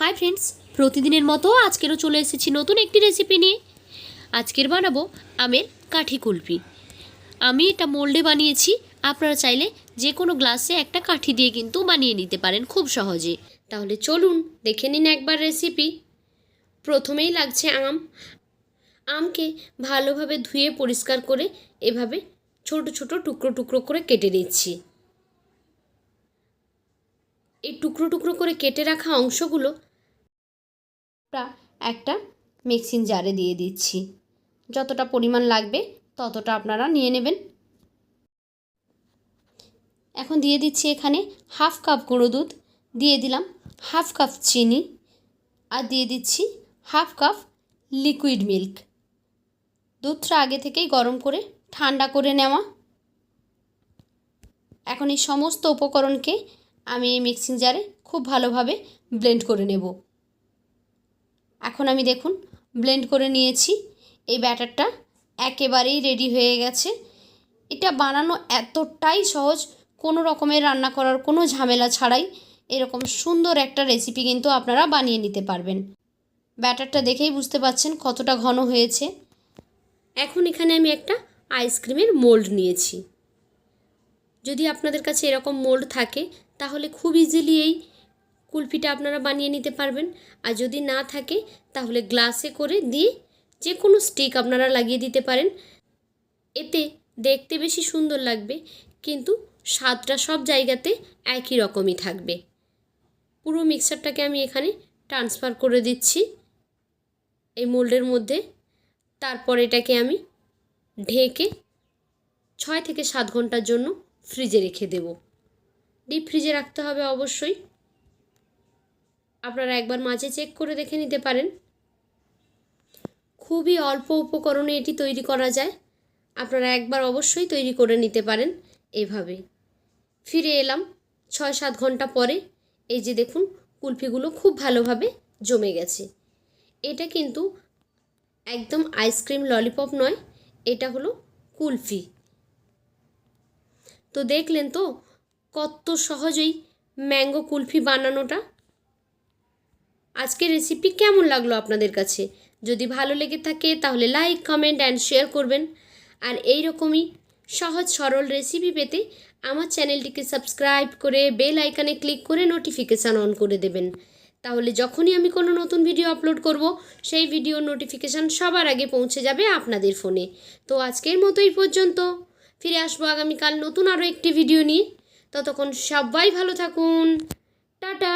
Hi friends, প্রতিদিনের মতো আজকেরও চলে এসেছি নতুন একটি রেসিপি নিয়ে। আজকের বানাবো আমের কাঠি কুলফি। আমি এটা মোল্ডে বানিয়েছি। আপনারা চাইলে যে কোনো গ্লাসে একটা কাঠি দিয়ে কিন্তু বানিয়ে নিতে পারেন খুব সহজে। তাহলে চলুন দেখে নিন একবার রেসিপি। প্রথমেই লাগছে আমকে ভালোভাবে ধুয়ে পরিষ্কার করে এভাবে ছোট ছোট টুকরো টুকরো করে কেটে নিচ্ছি। এই টুকরো টুকরো করে কেটে রাখা অংশগুলো একটা মিক্সিং জারে দিয়ে দিচ্ছি। যতটা পরিমাণ লাগবে ততটা আপনারা নিয়ে নেবেন। এখন দিয়ে দিচ্ছি এখানে হাফ কাপ গুঁড়ো দুধ, দিয়ে দিলাম হাফ কাপ চিনি, আর দিয়ে দিচ্ছি হাফ কাপ লিকুইড মিল্ক। দুধটা আগে থেকেই গরম করে ঠান্ডা করে নেওয়া। এখন এই সমস্ত উপকরণকে আমি এই মিক্সিং জারে খুব ভালোভাবে ব্লেন্ড করে নেব। এখন আমি দেখুন ব্লেন্ড করে নিয়েছি। এই ব্যাটারটা একেবারেই রেডি হয়ে গেছে। এটা বানানো এতটাই সহজ, কোনো রকমের রান্না করার কোনো ঝামেলা ছাড়াই এরকম সুন্দর একটা রেসিপি কিন্তু আপনারা বানিয়ে নিতে পারবেন। ব্যাটারটা দেখেই বুঝতে পারছেন কতটা ঘন হয়েছে। এখন এখানে আমি একটা আইসক্রিমের মোল্ড নিয়েছি। যদি আপনাদের কাছে এরকম মোল্ড থাকে তাহলে খুব ইজিলি এই কুলফিটা আপনারা বানিয়ে নিতে পারবেন। আর যদি না থাকে তাহলে গ্লাসে করে দিয়ে যে কোনো স্টিক আপনারা লাগিয়ে দিতে পারেন। এতে দেখতে বেশি সুন্দর লাগবে, কিন্তু স্বাদটা সব জায়গাতে একই রকমই থাকবে। পুরো মিক্সারটাকে আমি এখানে ট্রান্সফার করে দিচ্ছি এই মোল্ডের মধ্যে। তারপর এটাকে আমি ঢেকে 6 থেকে 7 ঘন্টার জন্য ফ্রিজে রেখে দেব। ডিপ ফ্রিজে রাখতে হবে অবশ্যই। আপনারা একবার মাঝে চেক করে দেখে নিতে পারেন। খুবই অল্প উপকরণে এটি তৈরি করা যায়। আপনারা একবার অবশ্যই তৈরি করে নিতে পারেন এভাবে। ফিরে এলাম 6-7 ঘন্টা পরে। এই যে দেখুন কুলফিগুলো খুব ভালোভাবে জমে গেছে। এটা কিন্তু একদম আইসক্রিম ললিপপ নয়, এটা হলো কুলফি। তো দেখলেন তো কত সহজেই ম্যাঙ্গো কুলফি বানানোটা। আজকের রেসিপি কেমন লাগলো আপনাদের কাছে? যদি ভালো লেগে থাকে তাহলে লাইক, কমেন্ট অ্যান্ড শেয়ার করবেন। আর এই রকমই সহজ সরল রেসিপি পেতে আমার চ্যানেলটিকে সাবস্ক্রাইব করে বেল আইকনে ক্লিক করে নোটিফিকেশান অন করে দেবেন। তাহলে যখনই আমি কোনো নতুন ভিডিও আপলোড করব সেই ভিডিওর নোটিফিকেশান সবার আগে পৌঁছে যাবে আপনাদের ফোনে। তো আজকের মতো এই পর্যন্ত। ফিরে আসবো আগামীকাল নতুন আরও একটি ভিডিও নিয়ে। ততক্ষণ সবাই ভালো থাকুন। টাটা।